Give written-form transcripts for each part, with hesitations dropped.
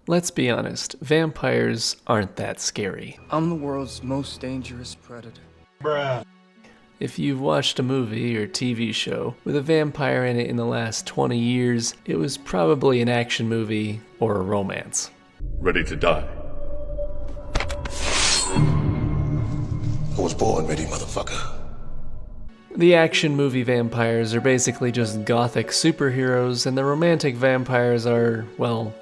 Let's be honest, vampires aren't that scary. I'm the world's most dangerous predator. If you've watched a movie or TV show with a vampire in it in the last 20 years, it was probably an action movie or a romance. Ready to die. I was born ready, motherfucker. The action movie vampires are basically just gothic superheroes, and the romantic vampires are, well,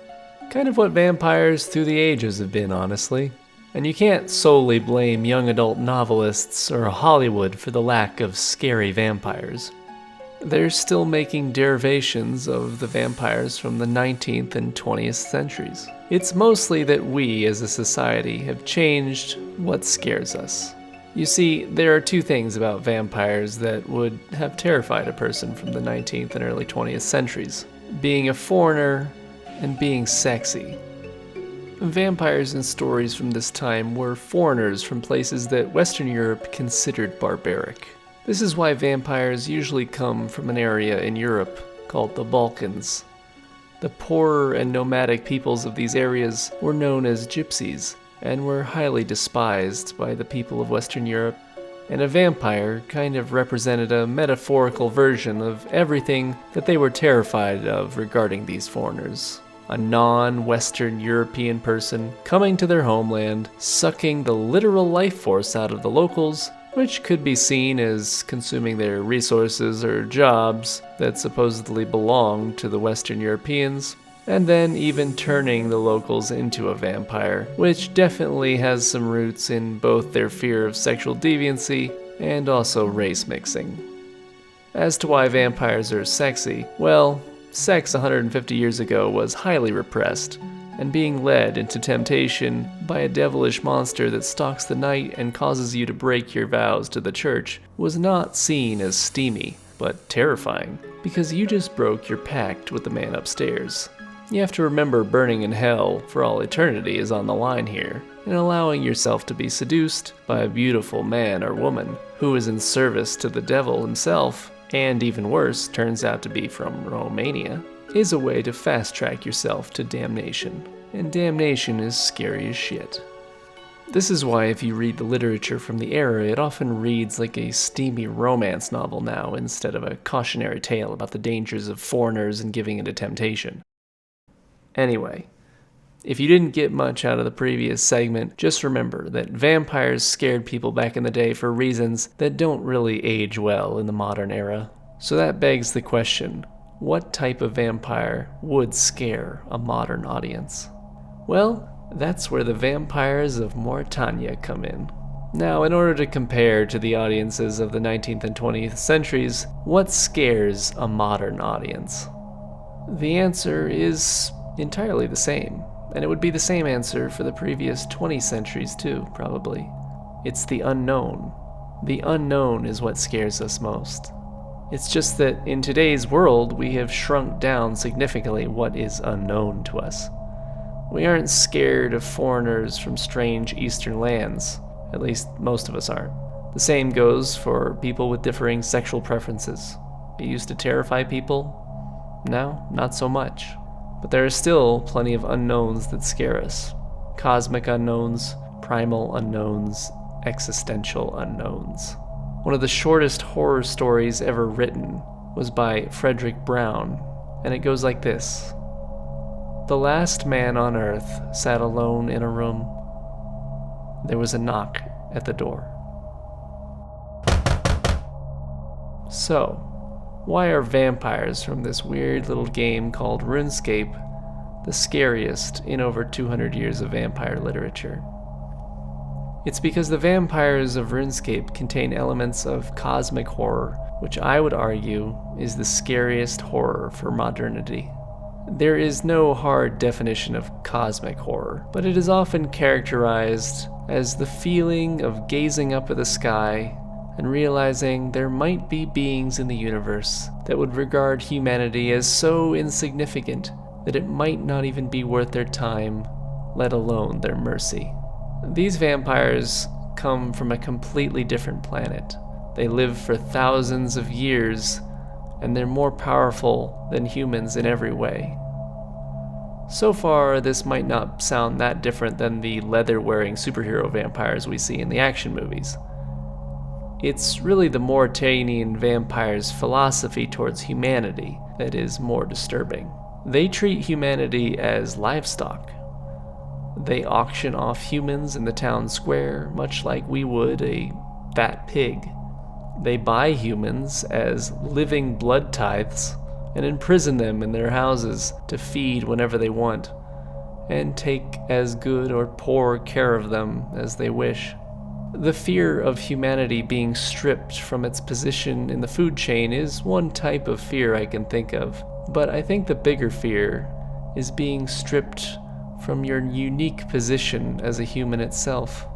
kind of what vampires through the ages have been, honestly. And you can't solely blame young adult novelists or Hollywood for the lack of scary vampires. They're still making derivations of the vampires from the 19th and 20th centuries. It's mostly that we, as a society, have changed what scares us. You see, there are two things about vampires that would have terrified a person from the 19th and early 20th centuries: being a foreigner and being sexy. Vampires in stories from this time were foreigners from places that Western Europe considered barbaric. This is why vampires usually come from an area in Europe called the Balkans. The poorer and nomadic peoples of these areas were known as gypsies and were highly despised by the people of Western Europe, and a vampire kind of represented a metaphorical version of everything that they were terrified of regarding these foreigners. A non-Western European person coming to their homeland, sucking the literal life force out of the locals, which could be seen as consuming their resources or jobs that supposedly belong to the Western Europeans, and then even turning the locals into a vampire, which definitely has some roots in both their fear of sexual deviancy and also race mixing. As to why vampires are sexy, well, sex 150 years ago was highly repressed, and being led into temptation by a devilish monster that stalks the night and causes you to break your vows to the church was not seen as steamy, but terrifying, because you just broke your pact with the man upstairs. You have to remember burning in hell for all eternity is on the line here, and allowing yourself to be seduced by a beautiful man or woman who is in service to the devil himself, and even worse, turns out to be from Romania, is a way to fast-track yourself to damnation. And damnation is scary as shit. This is why if you read the literature from the era, it often reads like a steamy romance novel now instead of a cautionary tale about the dangers of foreigners and giving into temptation. Anyway, if you didn't get much out of the previous segment, just remember that vampires scared people back in the day for reasons that don't really age well in the modern era. So that begs the question, what type of vampire would scare a modern audience? Well, that's where the vampires of Mauritania come in. Now, in order to compare to the audiences of the 19th and 20th centuries, what scares a modern audience? The answer is entirely the same. And it would be the same answer for the previous 20 centuries too, probably. It's the unknown. The unknown is what scares us most. It's just that in today's world, we have shrunk down significantly what is unknown to us. We aren't scared of foreigners from strange eastern lands. At least most of us aren't. The same goes for people with differing sexual preferences. It used to terrify people. Now, not so much. But there are still plenty of unknowns that scare us. Cosmic unknowns, primal unknowns, existential unknowns. One of the shortest horror stories ever written was by Frederick Brown, and it goes like this. The last man on earth sat alone in a room. There was a knock at the door. So, why are vampires from this weird little game called Runescape the scariest in over 200 years of vampire literature? It's because the vampires of Runescape contain elements of cosmic horror, which I would argue is the scariest horror for modernity. There is no hard definition of cosmic horror, but it is often characterized as the feeling of gazing up at the sky and realizing there might be beings in the universe that would regard humanity as so insignificant that it might not even be worth their time, let alone their mercy. These vampires come from a completely different planet. They live for thousands of years, and they're more powerful than humans in every way. So far, this might not sound that different than the leather-wearing superhero vampires we see in the action movies. It's really the Mauritanian vampires' philosophy towards humanity that is more disturbing. They treat humanity as livestock. They auction off humans in the town square, much like we would a fat pig. They buy humans as living blood tithes and imprison them in their houses to feed whenever they want, and take as good or poor care of them as they wish. The fear of humanity being stripped from its position in the food chain is one type of fear I can think of, but I think the bigger fear is being stripped from your unique position as a human itself.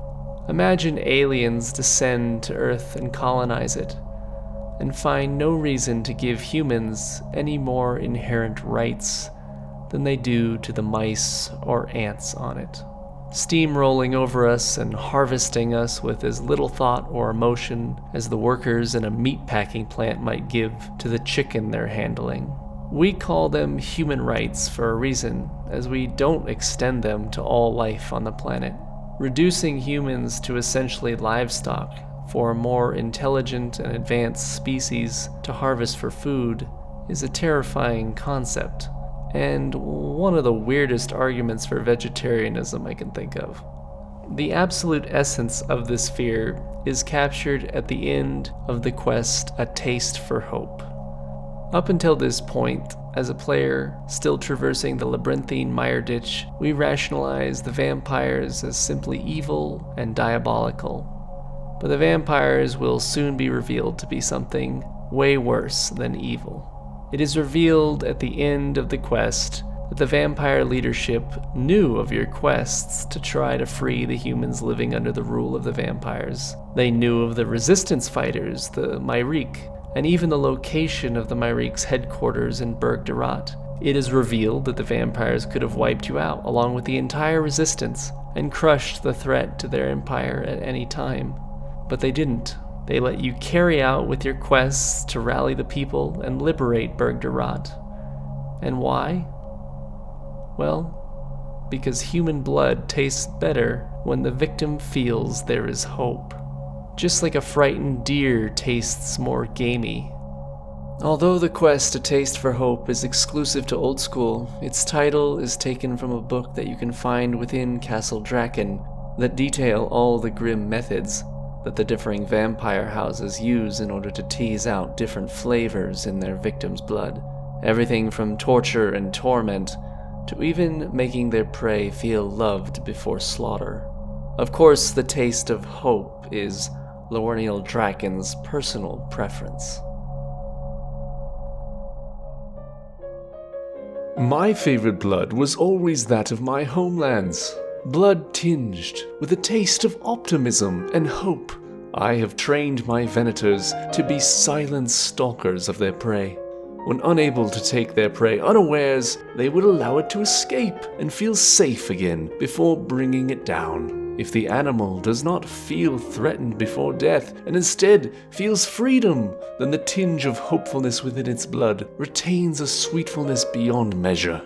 Imagine aliens descend to Earth and colonize it, and find no reason to give humans any more inherent rights than they do to the mice or ants on it, steamrolling over us and harvesting us with as little thought or emotion as the workers in a meatpacking plant might give to the chicken they're handling. We call them human rights for a reason, as we don't extend them to all life on the planet. Reducing humans to essentially livestock for a more intelligent and advanced species to harvest for food is a terrifying concept, and one of the weirdest arguments for vegetarianism I can think of. The absolute essence of this fear is captured at the end of the quest A Taste for Hope. Up until this point, as a player still traversing the labyrinthine mire ditch, we rationalize the vampires as simply evil and diabolical. But the vampires will soon be revealed to be something way worse than evil. It is revealed at the end of the quest that the vampire leadership knew of your quests to try to free the humans living under the rule of the vampires. They knew of the resistance fighters, the Myrique, and even the location of the Myrique's headquarters in Berg Durat. It is revealed that the vampires could have wiped you out along with the entire resistance and crushed the threat to their empire at any time. But they didn't. They let you carry out with your quests to rally the people and liberate Berg Durat. And why? Well, because human blood tastes better when the victim feels there is hope. Just like a frightened deer tastes more gamey. Although the quest A Taste for Hope is exclusive to Old School, its title is taken from a book that you can find within Castle Draken that detail all the grim methods that the differing vampire houses use in order to tease out different flavors in their victims' blood. Everything from torture and torment to even making their prey feel loved before slaughter. Of course, the taste of hope is Lorniel Draken's personal preference. My favorite blood was always that of my homelands. Blood tinged with a taste of optimism and hope. I have trained my venators to be silent stalkers of their prey. When unable to take their prey unawares, they would allow it to escape and feel safe again before bringing it down. If the animal does not feel threatened before death and instead feels freedom, then the tinge of hopefulness within its blood retains a sweetfulness beyond measure.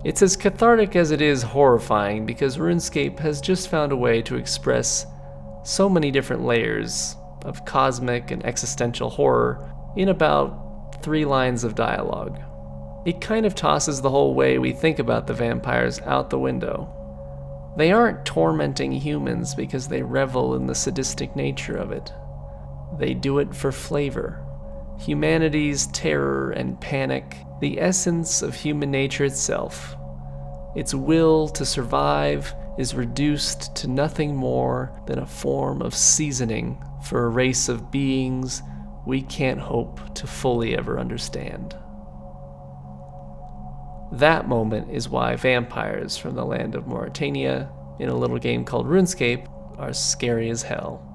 It's as cathartic as it is horrifying because Runescape has just found a way to express so many different layers of cosmic and existential horror in about 3 lines of dialogue. It kind of tosses the whole way we think about the vampires out the window. They aren't tormenting humans because they revel in the sadistic nature of it. They do it for flavor. Humanity's terror and panic, the essence of human nature itself. Its will to survive is reduced to nothing more than a form of seasoning for a race of beings we can't hope to fully ever understand. That moment is why vampires from the land of Mauritania in a little game called Runescape are scary as hell.